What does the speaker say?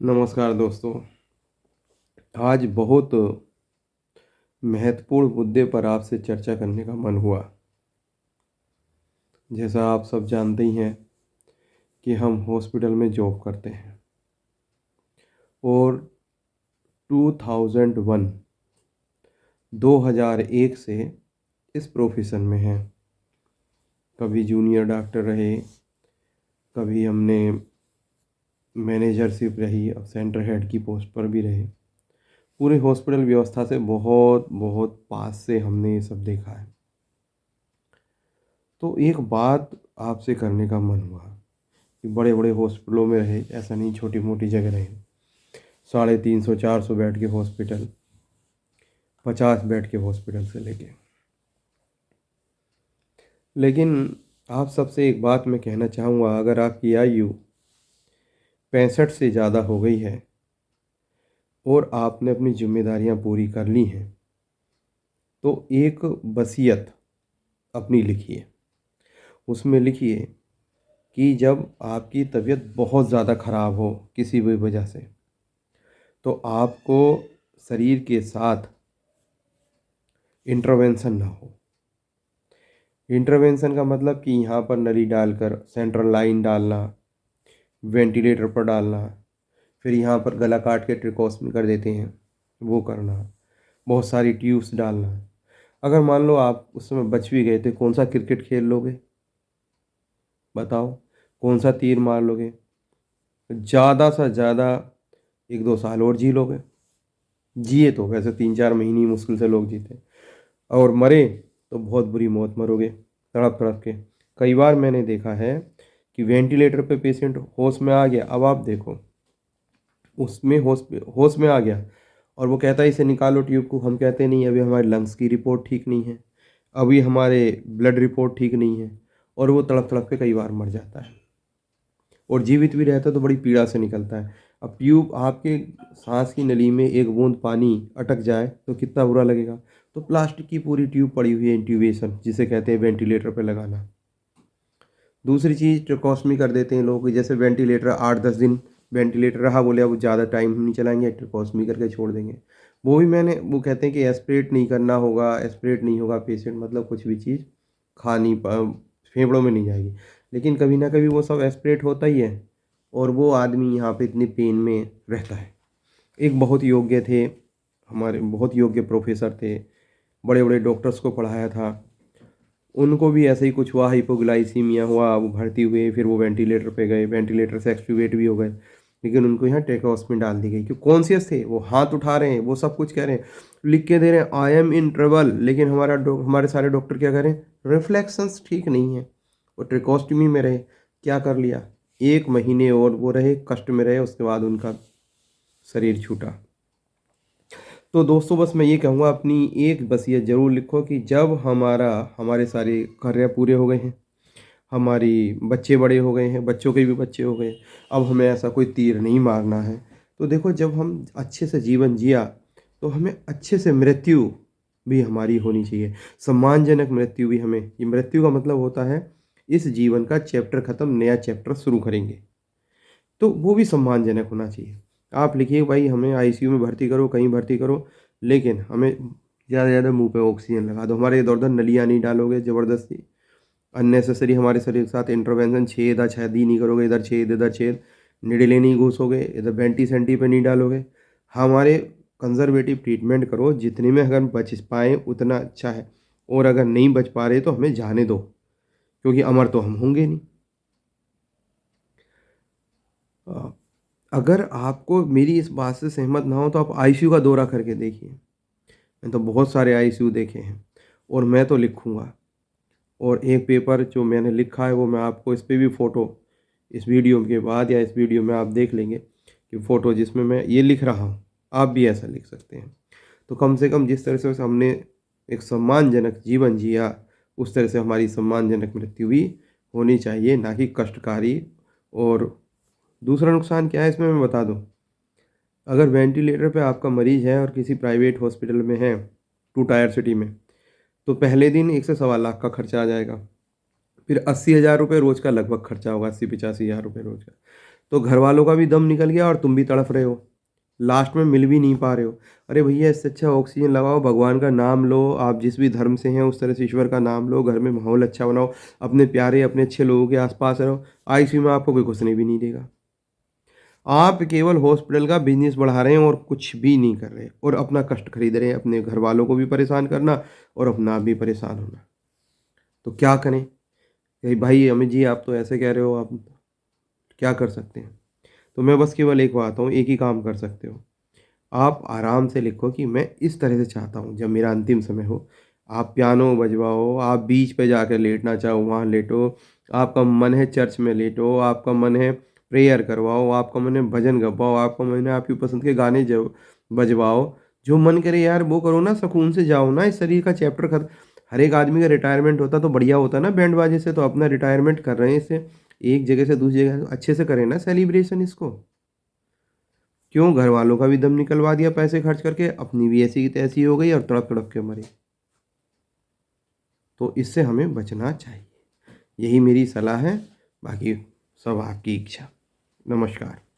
नमस्कार दोस्तों। आज बहुत महत्वपूर्ण मुद्दे पर आपसे चर्चा करने का मन हुआ। जैसा आप सब जानते ही हैं कि हम हॉस्पिटल में जॉब करते हैं और 2001 2001 से इस प्रोफेशन में हैं। कभी जूनियर डॉक्टर रहे, कभी हमने मैनेजरशिप रही, अब सेंटर हेड की पोस्ट पर भी रहे। पूरे हॉस्पिटल व्यवस्था से बहुत बहुत पास से हमने ये सब देखा है। तो एक बात आपसे करने का मन हुआ कि बड़े बड़े हॉस्पिटलों में रहे, ऐसा नहीं छोटी मोटी जगह रहे। 350 400 बेड के हॉस्पिटल, 50 बेड के हॉस्पिटल से लेके। लेकिन आप सबसे एक बात मैं कहना चाहूँगा, अगर आपकी आयु 65 से ज़्यादा हो गई है और आपने अपनी जिम्मेदारियां पूरी कर ली हैं, तो एक वसीयत अपनी लिखिए। उसमें लिखिए कि जब आपकी तबीयत बहुत ज़्यादा ख़राब हो किसी भी वजह से, तो आपको शरीर के साथ इंटरवेंशन ना हो। इंटरवेंशन का मतलब कि यहाँ पर नली डालकर सेंट्रल लाइन डालना, वेंटिलेटर पर डालना, फिर यहाँ पर गला काट के ट्रिकोस्मी कर देते हैं, वो करना, बहुत सारी ट्यूब्स डालना। अगर मान लो आप उस समय बच भी गए तो कौन सा क्रिकेट खेल लोगे? बताओ, कौन सा तीर मार लोगे? ज़्यादा से ज़्यादा 1-2 साल और जी लोगे। जिए तो वैसे 3-4 महीने ही मुश्किल से लोग जीते, और मरे तो बहुत बुरी मौत मरोगे, तड़प तड़प के। कई बार मैंने देखा है कि वेंटिलेटर पे पेशेंट होश में आ गया, अब आप देखो उसमें होश में आ गया और वो कहता है इसे निकालो ट्यूब को। हम कहते नहीं, अभी हमारे लंग्स की रिपोर्ट ठीक नहीं है, अभी हमारे ब्लड रिपोर्ट ठीक नहीं है, और वो तड़प तड़प के कई बार मर जाता है। और जीवित भी रहता है तो बड़ी पीड़ा से निकलता है। अब ट्यूब आपके सांस की नली में एक बूंद पानी अटक जाए तो कितना बुरा लगेगा। तो प्लास्टिक की पूरी ट्यूब पड़ी हुई है, इंट्यूबेशन जिसे कहते हैं, वेंटिलेटर पे लगाना। दूसरी चीज़ ट्रिकोस्मी कर देते हैं लोग, जैसे वेंटिलेटर 8-10 दिन वेंटिलेटर रहा, बोले अब ज़्यादा टाइम नहीं चलाएंगे, ट्रिकोस्मी करके छोड़ देंगे। वो कहते हैं कि एस्पिरेट नहीं करना होगा, एस्पिरेट नहीं होगा पेशेंट, मतलब कुछ भी चीज़ फेफड़ों में नहीं जाएगी। लेकिन कभी ना कभी वो सब एस्पिरेट होता ही है, और वो आदमी यहाँ पे इतनी पेन में रहता है। एक बहुत योग्य थे, हमारे बहुत योग्य प्रोफेसर थे, बड़े बड़े डॉक्टर्स को पढ़ाया था। उनको भी ऐसे ही कुछ हुआ, हाइपोग्लाइसीमिया हुआ, वो भर्ती हुए, फिर वो वेंटिलेटर पे गए, वेंटिलेटर से एक्सट्यूबेट भी हो गए। लेकिन उनको यहाँ ट्रेकोस में डाल दी गई। क्यों? कॉन्शियस थे, वो हाथ उठा रहे हैं, वो सब कुछ कह रहे हैं, लिख के दे रहे हैं आई एम इन ट्रबल। लेकिन हमारे सारे डॉक्टर क्या करें, रिफ्लेक्शंस ठीक नहीं है। वो ट्रिकोस्टमी में रहे, क्या कर लिया, 1 महीने और वो रहे, कष्ट में रहे, उसके बाद उनका शरीर छूटा। तो दोस्तों बस मैं ये कहूँगा, अपनी एक वसीयत ज़रूर लिखो कि जब हमारे सारे कार्य पूरे हो गए हैं, हमारी बच्चे बड़े हो गए हैं, बच्चों के भी बच्चे हो गए, अब हमें ऐसा कोई तीर नहीं मारना है। तो देखो, जब हम अच्छे से जीवन जिया तो हमें अच्छे से मृत्यु भी हमारी होनी चाहिए, सम्मानजनक मृत्यु भी। हमें ये मृत्यु का मतलब होता है इस जीवन का चैप्टर ख़त्म, नया चैप्टर शुरू करेंगे, तो वो भी सम्मानजनक होना चाहिए। आप लिखिए भाई हमें आईसीयू में भर्ती करो, कहीं भर्ती करो, लेकिन हमें ज़्यादा से ज़्यादा मुंह पे ऑक्सीजन लगा दो। हमारे इधर उधर नलियाँ नहीं डालोगे ज़बरदस्ती, अननेसेसरी हमारे शरीर के साथ इंटरवेंशन, छेद छेदी नहीं करोगे, इधर छेद, निडले नहीं घुसोगे, इधर वेंटी सेंटी पे नहीं डालोगे। हमारे कंजर्वेटिव ट्रीटमेंट करो, जितने में अगर बच पाएँ उतना अच्छा है, और अगर नहीं बच पा रहे तो हमें जाने दो, क्योंकि अमर तो हम होंगे नहीं। अ, अगर आपको मेरी इस बात से सहमत ना हो तो आप आईसीयू का दौरा करके देखिए। मैं तो बहुत सारे आईसीयू देखे हैं, और मैं तो लिखूँगा। और एक पेपर जो मैंने लिखा है वो मैं आपको, इस पे भी फ़ोटो, इस वीडियो के बाद या इस वीडियो में आप देख लेंगे कि फ़ोटो जिसमें मैं ये लिख रहा हूँ, आप भी ऐसा लिख सकते हैं। तो कम से कम जिस तरह से हमने एक सम्मानजनक जीवन जिया, उस तरह से हमारी सम्मानजनक मृत्यु भी होनी चाहिए, ना कि कष्टकारी। और दूसरा नुकसान क्या है इसमें मैं बता दूँ, अगर वेंटिलेटर पे आपका मरीज़ है और किसी प्राइवेट हॉस्पिटल में है, 2 टायर सिटी में, तो पहले दिन 1 से सवा लाख का खर्चा आ जाएगा। फिर 80,000 रुपये रोज़ का लगभग खर्चा होगा, 80-85,000 रुपये रोज़ का। तो घर वालों का भी दम निकल गया और तुम भी तड़फ रहे हो, लास्ट में मिल भी नहीं पा रहे हो। अरे भैया, इससे अच्छा ऑक्सीजन लगाओ, भगवान का नाम लो, आप जिस भी धर्म से हैं उस तरह से ईश्वर का नाम लो, घर में माहौल अच्छा बनाओ, अपने प्यारे अपने अच्छे लोगों के आसपास रहो। आईसीयू में आपको कोई घुसने भी नहीं देगा। आप केवल हॉस्पिटल का बिजनेस बढ़ा रहे हैं और कुछ भी नहीं कर रहे, और अपना कष्ट खरीद रहे हैं, अपने घर वालों को भी परेशान करना और अपना आप भी परेशान होना। तो क्या करें? कहीं भाई अमित जी, आप तो ऐसे कह रहे हो, आप क्या कर सकते हैं? तो मैं बस केवल एक बात हूँ, एक ही काम कर सकते हो। आप आराम से लिखो कि मैं इस तरह से चाहता हूँ जब मेरा अंतिम समय हो। आप पियानो बजवाओ, आप बीच पे जाकर लेटना चाहो वहाँ लेटो, आपका मन है चर्च में लेटो, आपका मन है प्रेयर करवाओ, आपका मन है भजन गवाओ, आपका मन है आपकी पसंद के गाने जो बजवाओ। जो मन करे यार वो करो ना, सुकून से जाओ ना, इस शरीर का चैप्टर खत्म। हर एक आदमी का रिटायरमेंट होता तो बढ़िया होता ना बैंड बाजे से, तो अपना रिटायरमेंट कर रहे हैं इससे, एक जगह से दूसरी जगह, अच्छे से करें ना सेलिब्रेशन इसको। क्यों घर वालों का भी दम निकलवा दिया पैसे खर्च करके, अपनी भी ऐसी की तैसी हो गई और तड़प तड़प के मरे। तो इससे हमें बचना चाहिए, यही मेरी सलाह है। बाकी सब आपकी इच्छा। नमस्कार।